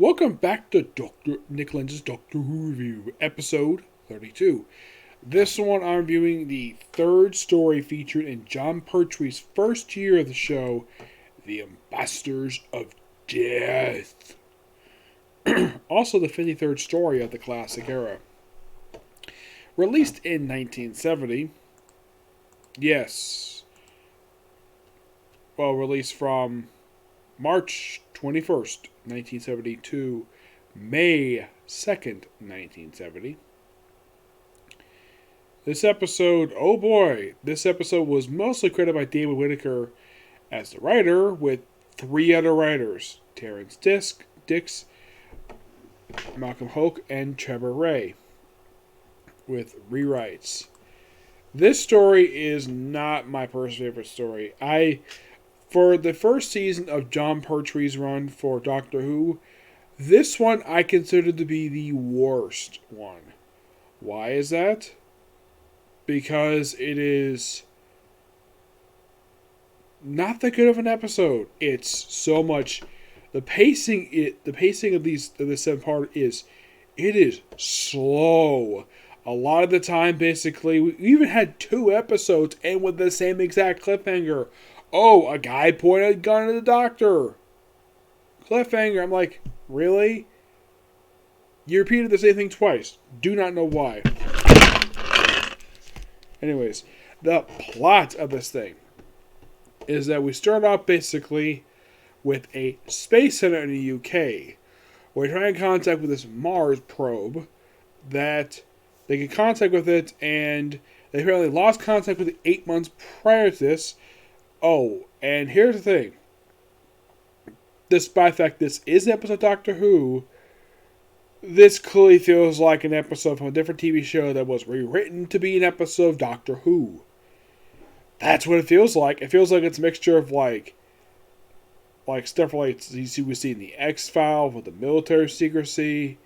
Welcome back to Dr. Nick Lenz's Doctor Who Review, episode 32. This one I'm reviewing the third story featured in John Pertwee's first year of the show, The Ambassadors of Death. Also the 53rd story of the classic era. Released in 1970. Yes. Well, released from March 21st, 1970 to May 2nd, 1970. This episode, oh boy, this episode was mostly credited by David Whitaker as the writer, with three other writers, Terrence Dix, Malcolm Hoke, and Trevor Ray, with rewrites. This story is not my personal favorite story. For the first season of John Pertwee's run for Doctor Who, this one I consider to be the worst one. Why is that? Because it is not that good of an episode. It's so much the pacing of this 7-part is slow. A lot of the time, basically, we even had 2 episodes and with the same exact cliffhanger. Oh, a guy pointed a gun at the doctor. Cliffhanger. I'm like, really? You repeated the same thing twice. Do not know why. Anyways, the plot of this thing is that we start off basically with a space center in the UK. We're trying to contact with this Mars probe that they get contact with it, and they apparently lost contact with it 8 months prior to this. Oh, and here's the thing. Despite the fact this is an episode of Doctor Who, this clearly feels like an episode from a different TV show that was rewritten to be an episode of Doctor Who. That's what it feels like. It feels like it's a mixture of like stuff like we see in the X-Files with the military secrecy.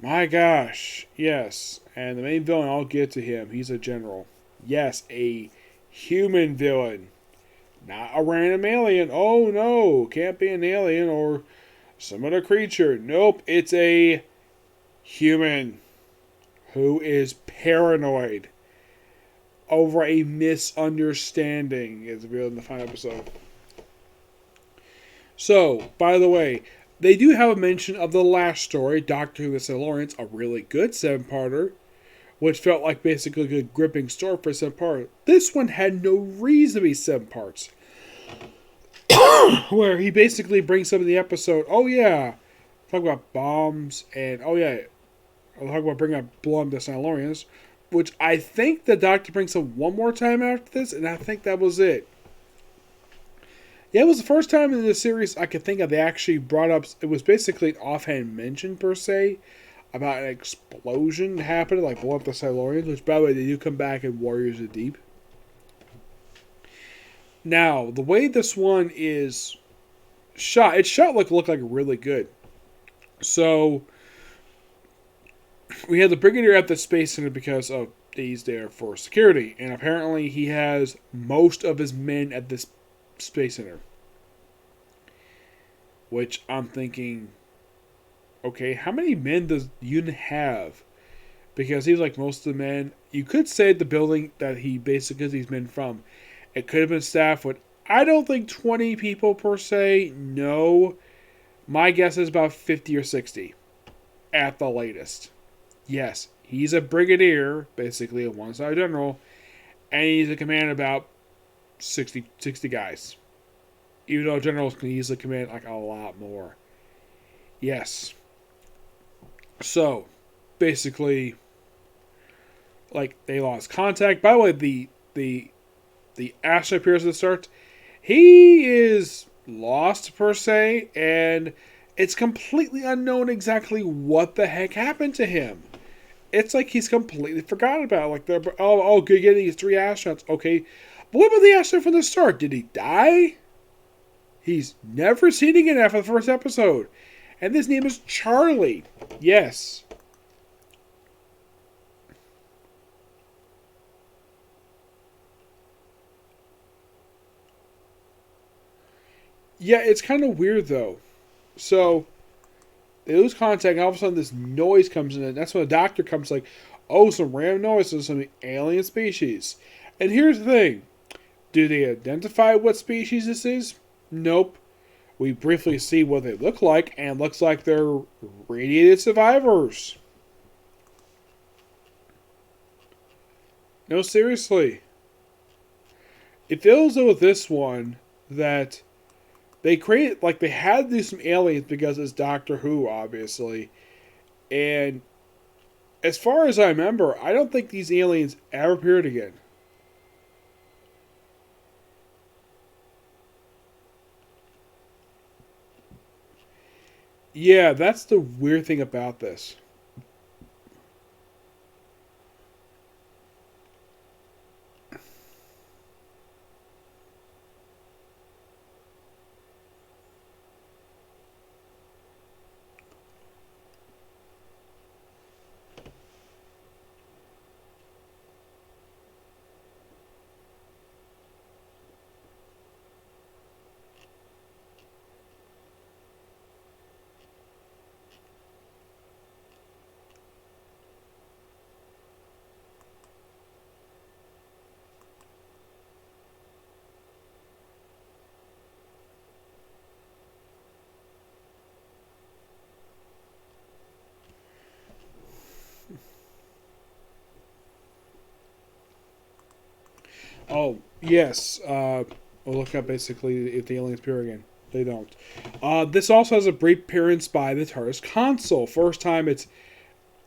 My gosh, yes. And the main villain, I'll get to him. He's a general. Yes, a human villain. Not a random alien. Oh no, can't be an alien or some other creature. Nope, it's a human who is paranoid over a misunderstanding, is revealed in the final episode. So, by the way, they do have a mention of the last story, Doctor Who and the Silurians, a really good 7-parter, which felt like basically a good gripping story for 7-part. This one had no reason to be 7 parts. Where he basically brings up in the episode, oh yeah, talk about bombs, and oh yeah, I'll talk about bringing up blow up the Silurians, which I think the Doctor brings up one more time after this, and I think that was it. Yeah, it was the first time in the series I could think of they actually brought up, it was basically an offhand mention per se, about an explosion happening, like blow up the Silurians, which by the way, they do come back in Warriors of the Deep. Now, the way this one is shot, it's shot look like really good. So, we had the Brigadier at the Space Center because of he's there for security, and apparently he has most of his men at this Space Center. Which I'm thinking, okay, how many men does the unit have? Because he's like most of the men. You could say the building that he basically gets these men from, it could have been staffed with, I don't think 20 people per se. No. My guess is about 50 or 60 at the latest. Yes, he's a brigadier, basically a one-star general, and he's a command about 60 guys. Even though generals can easily command like a lot more. Yes. So, basically, like, they lost contact. By the way, the Asher appears at the start. He is lost, per se, and it's completely unknown exactly what the heck happened to him. It's like he's completely forgotten about it. Like, they're, good, getting these 3 astronauts. Okay, but what about the astronaut from the start? Did he die? He's never seen again after the first episode. And his name is Charlie. Yes. Yeah, it's kind of weird, though. So, They lose contact, and all of a sudden this noise comes in, and that's when the doctor comes like, oh, some random noise of some alien species. And here's the thing. Do they identify what species this is? Nope. We briefly see what they look like, and it looks like they're radiated survivors. No, seriously. It feels though with this one that they created, like, they had to do some aliens because it's Doctor Who, obviously. And as far as I remember, I don't think these aliens ever appeared again. Yeah, that's the weird thing about this. Oh, yes. We'll look up basically if the aliens appear again. They don't. This also has a brief appearance by the TARDIS console. First time it's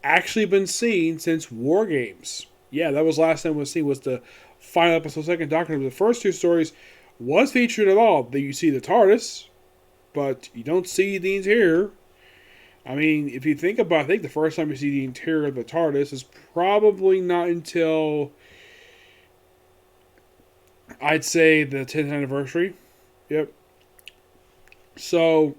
actually been seen since War Games. Yeah, that was last time it was seen, was the final episode, second Doctor. The first two stories was featured at all. You see the TARDIS, but you don't see the interior. I mean, if you think about it, I think the first time you see the interior of the TARDIS is probably not until, I'd say, the 10th anniversary. Yep. So,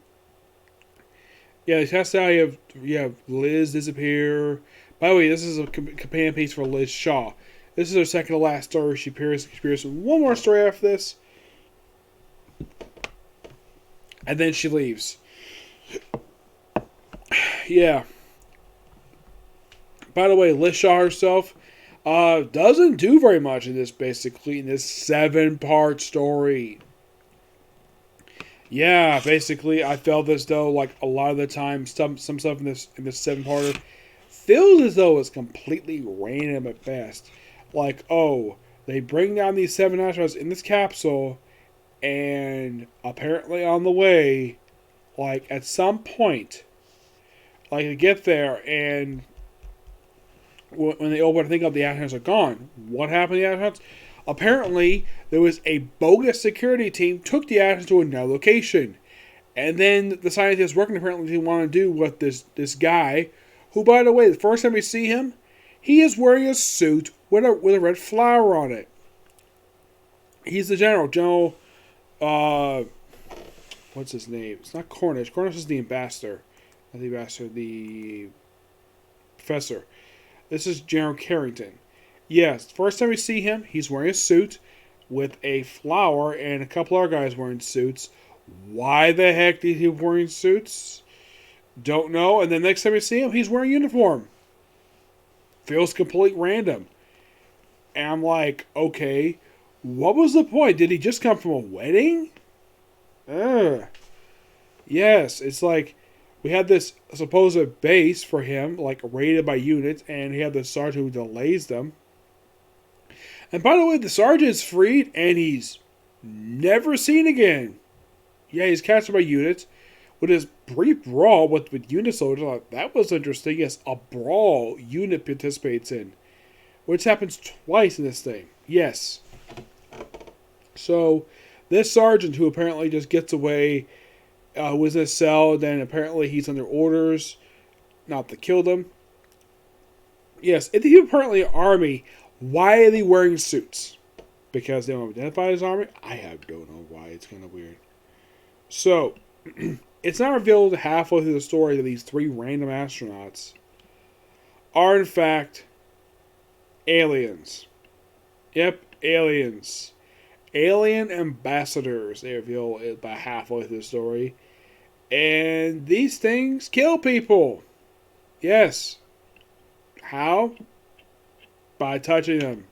yeah, that's how you have Liz disappear. By the way, this is a companion piece for Liz Shaw. This is her second to last story. She appears in one more story after this, and then she leaves. Yeah. By the way, Liz Shaw herself doesn't do very much in this. Basically, in this 7-part story. Yeah, basically, I felt as though, like, a lot of the time, some stuff in this 7-parter feels as though it's completely random at best. Like, oh, they bring down these 7 astronauts in this capsule, and apparently on the way, like, at some point, like, they get there, and when they open, I think, up, the astronauts are gone. What happened to the astronauts? Apparently, there was a bogus security team took the astronauts to another location. And then the scientists working apparently didn't want to do what this guy, who, by the way, the first time we see him, he is wearing a suit with a red flower on it. He's the general. What's his name? It's not Cornish. Cornish is the ambassador. Not the ambassador, the professor. This is Gerald Carrington. Yes, first time we see him, he's wearing a suit with a flower and a couple other guys wearing suits. Why the heck did he wearing suits? Don't know. And then next time we see him, he's wearing a uniform. Feels completely random. And I'm like, okay, what was the point? Did he just come from a wedding? Ugh. Yes, it's like we had this supposed base for him, like raided by units, and he had the sergeant who delays them. And by the way, the sergeant is freed, and he's never seen again. Yeah, he's captured by units. With his brief brawl with unit soldiers, that was interesting. Yes, a brawl unit participates in, which happens twice in this thing. Yes. So, this sergeant who apparently just gets away, was in a cell, then apparently he's under orders not to kill them. Yes, if he's apparently an army, why are they wearing suits? Because they don't identify as army? I don't know why. It's kind of weird. So, it's not revealed halfway through the story that these 3 random astronauts are in fact aliens. Yep, aliens. Alien ambassadors, they reveal it by halfway through the story. And these things kill people. Yes. How? By touching them.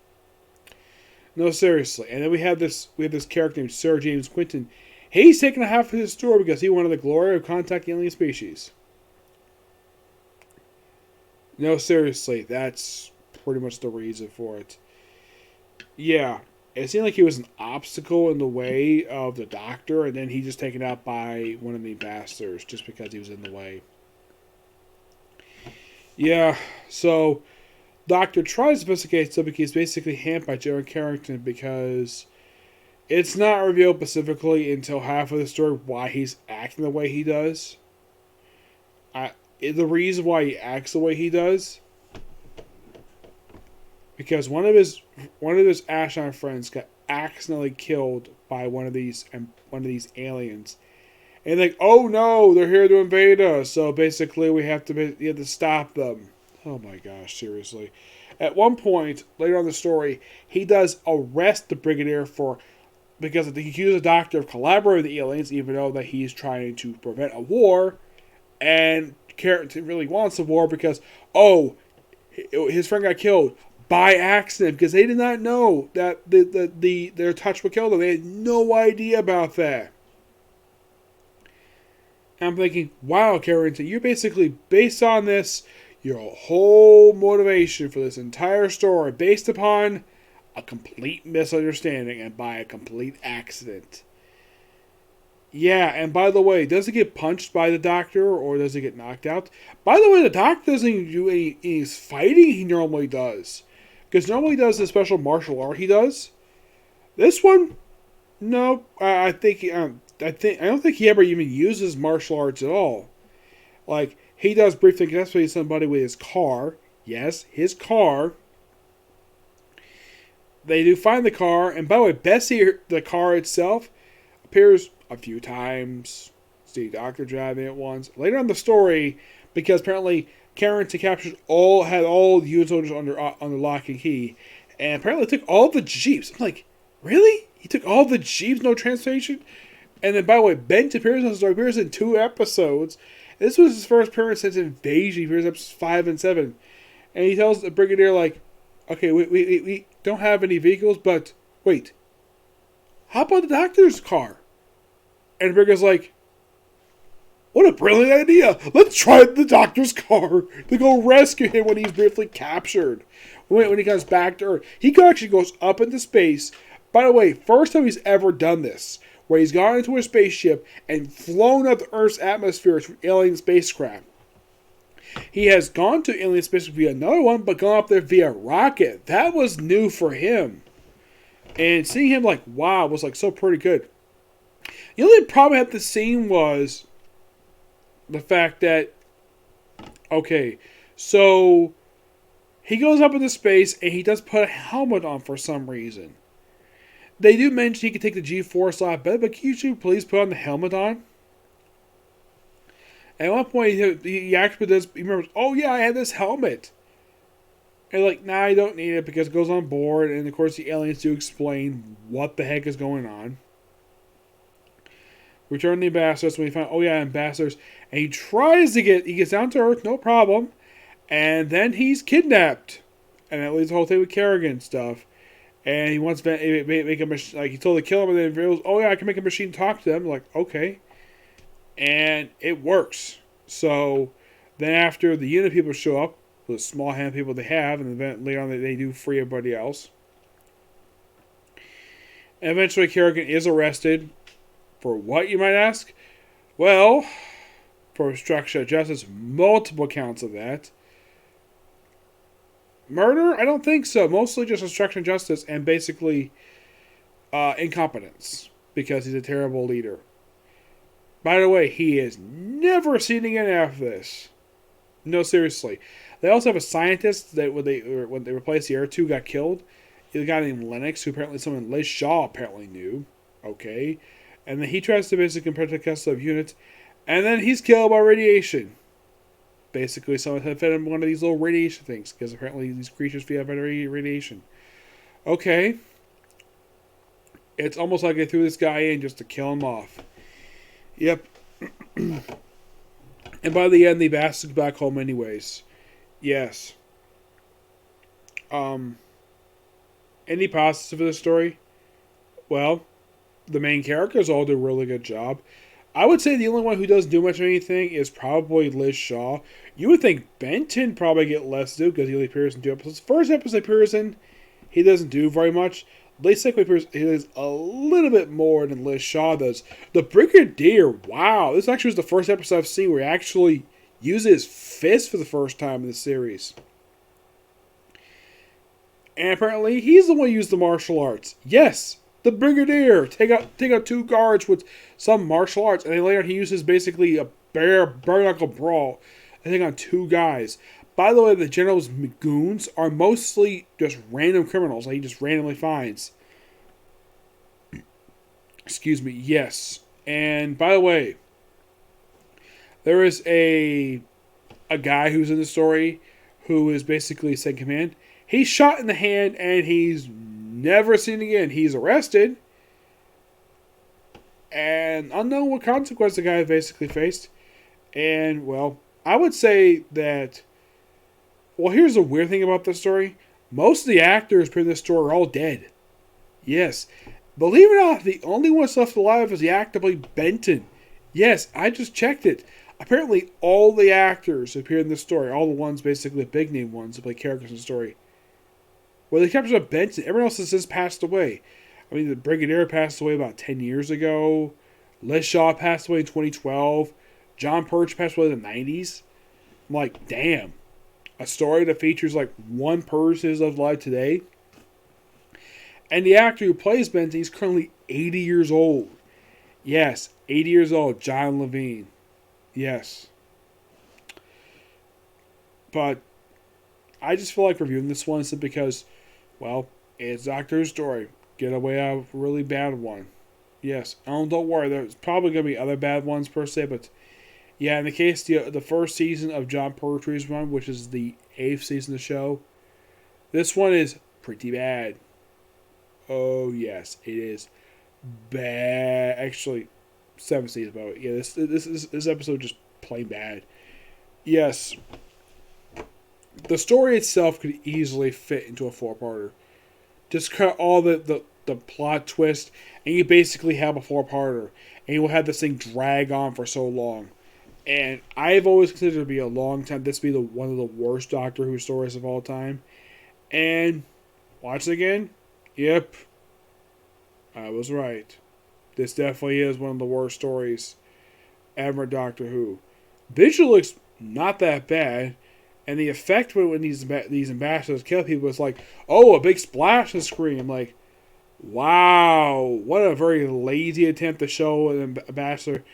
No, seriously. And then we have this character named Sir James Quinton. He's taking a half of his story because he wanted the glory of contacting alien species. No, seriously, that's pretty much the reason for it. Yeah, it seemed like he was an obstacle in the way of the Doctor, and then he just taken out by one of the ambassadors just because he was in the way. Yeah, so Doctor tries to investigate stuff because he's basically hampered by Gerald Carrington because it's not revealed specifically until half of the story why he's acting the way he does. The reason why he acts the way he does, because one of his astronaut friends got accidentally killed by one of these aliens, and like, oh no, they're here to invade us. So basically, you have to stop them. Oh my gosh, seriously. At one point later on in the story, he does arrest the Brigadier because he accused the Doctor of collaborating with the aliens, even though that he's trying to prevent a war, and Carrington really wants a war because his friend got killed by accident because they did not know that their touch would kill them. They had no idea about that. And I'm thinking, wow, Carrington, you're basically based on this, your whole motivation for this entire story based upon a complete misunderstanding and by a complete accident. Yeah, and by the way, does it get punched by the Doctor or does it get knocked out? By the way, the Doctor doesn't do any fighting he normally does. Because normally he does the special martial art he does. This one, no, I don't think he ever even uses martial arts at all. Like, he does briefly connect somebody with his car. Yes, his car. They do find the car, and by the way, Bessie, the car itself, appears a few times. See Doctor driving it once. Later on in the story, because apparently Carrington had all the UN soldiers under lock and key, and apparently took all the jeeps. I'm like, really? He took all the jeeps, no transportation? And then, by the way, Bent appears on the story. Appears in 2 episodes. This was his first appearance since Invasion. He appears in episodes 5 and 7, and he tells the Brigadier, like, okay, we don't have any vehicles, but wait, how about the Doctor's car? And the Brigadier like, what a brilliant idea! Let's try the Doctor's car to go rescue him when he's briefly captured. When he comes back to Earth, he actually goes up into space. By the way, first time he's ever done this, where he's gone into a spaceship and flown up the Earth's atmosphere through alien spacecraft. He has gone to alien spacecraft via another one, but gone up there via rocket. That was new for him. And seeing him like, wow, was like so pretty good. The only problem at the scene was the fact that, okay, so he goes up into space and he does put a helmet on for some reason. They do mention he can take the G-force a lot better, but can you please put on the helmet on? At one point, he actually does. He remembers, oh yeah, I had this helmet. And like, nah, I don't need it because it goes on board, and of course the aliens do explain what the heck is going on. Return the ambassadors when he finds, oh yeah, ambassadors, and he gets down to Earth, no problem, and then he's kidnapped, and that leads the whole thing with Kerrigan stuff. And he wants to make a machine, like he told the killer, and then he realized, oh yeah, I can make a machine talk to them. Like, okay. And it works. So then after the unit people show up, the small hand of people they have, and then later on they do free everybody else. And eventually Kerrigan is arrested. For what, you might ask? Well, for obstruction of justice, multiple counts of that. Murder? I don't think so. Mostly just obstruction of justice and basically incompetence. Because he's a terrible leader. By the way, he is never seen again after this. No, seriously. They also have a scientist that when they replaced the R2 got killed. A guy named Lenz, who apparently someone Liz Shaw apparently knew. Okay. And then he tries to basically compare the custom of units. And then he's killed by radiation. Basically, someone had fed him one of these little radiation things. Because apparently these creatures feed by radiation. Okay. It's almost like they threw this guy in just to kill him off. Yep. And by the end, the bastards back home anyways. Yes. Um, any positives for this story? Well, the main characters all do a really good job. I would say the only one who doesn't do much of anything is probably Liz Shaw. You would think Benton probably get less to do because he only appears in 2 episodes. First episode he appears in, he doesn't do very much. Late second appears, he does a little bit more than Liz Shaw does. The Brigadier, wow, this actually was the first episode I've seen where he actually uses his fist for the first time in the series. And apparently, he's the one who used the martial arts. Yes, the Brigadier take out 2 guards with some martial arts, and then later he uses basically a bare knuckle brawl, I think on 2 guys. By the way, the general's goons are mostly just random criminals that he just randomly finds. Excuse me, yes. And by the way, there is a guy who's in the story who is basically second command. He's shot in the hand and he's never seen again. He's arrested. And unknown what consequence the guy basically faced. And, well, I would say that... Well, here's the weird thing about this story. Most of the actors in this story are all dead. Yes. Believe it or not, the only one left alive is the actor who played Benton. Yes, I just checked it. Apparently, all the actors who appear in this story, all the ones, basically the big name ones who play characters in the story, well, the characters of Benton, everyone else has since passed away. I mean, the Brigadier passed away about 10 years ago. Les Shaw passed away in 2012. John Perch passed away in the 90s. I'm like, damn. A story that features like one person who's alive today. And the actor who plays Benton, he's currently 80 years old. Yes, 80 years old, John Levine. Yes. But I just feel like reviewing this one simply because, well, it's Doctor Who's story. Get away out of a really bad one. Yes. Don't worry, there's probably going to be other bad ones per se, but yeah, in the case the first season of John Pertwee's run, which is the 8th season of the show, this one is pretty bad. Oh, yes, it is bad. Actually, 7 seasons about it. Yeah, this episode just plain bad. Yes. The story itself could easily fit into a 4-parter. Just cut all the plot twist, and you basically have a 4-parter. And you will have this thing drag on for so long. And I've always considered it to be a long time. This be one of the worst Doctor Who stories of all time. And watch it again. Yep. I was right. This definitely is one of the worst stories ever in Doctor Who. Visual looks not that bad. And the effect when these ambassadors kill people is like, oh, a big splash on the screen. I'm like, wow, what a very lazy attempt to show an ambassador.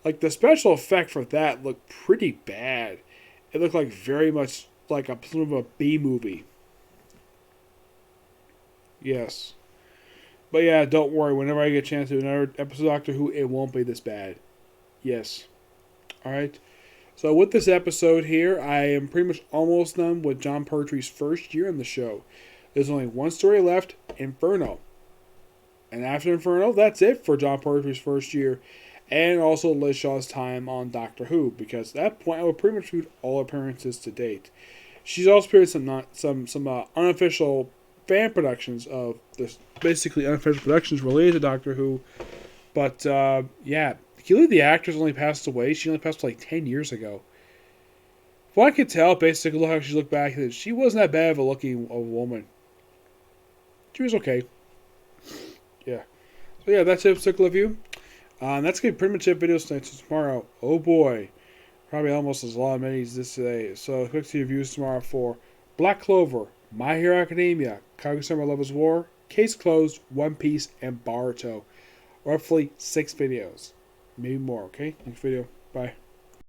Like, the special effect for that looked pretty bad. It looked like very much like a sort of a B movie. Yes. But yeah, don't worry. Whenever I get a chance to do another episode of Doctor Who, it won't be this bad. Yes. Alright. So with this episode here, I am pretty much almost done with John Pertwee's first year on the show. There's only one story left, Inferno. And after Inferno, that's it for John Pertwee's first year. And also Liz Shaw's time on Doctor Who, because at that point I would pretty much read all appearances to date. She's also appeared in some unofficial fan productions of this, basically unofficial productions related to Doctor Who. But yeah, Keely the actress only passed away. She only passed like 10 years ago. From what I could tell, basically look how she looked back, she wasn't that bad of a looking woman. She was okay. Yeah. So yeah, that's it for Circle of You. That's going to be pretty much it. Videos tonight to tomorrow. Oh boy. Probably almost as long as this today. So quick to reviews tomorrow for Black Clover, My Hero Academia, Kaguya-sama Love is War, Case Closed, One Piece, and Boruto. Roughly 6 videos. Maybe more, okay? Next video. Bye.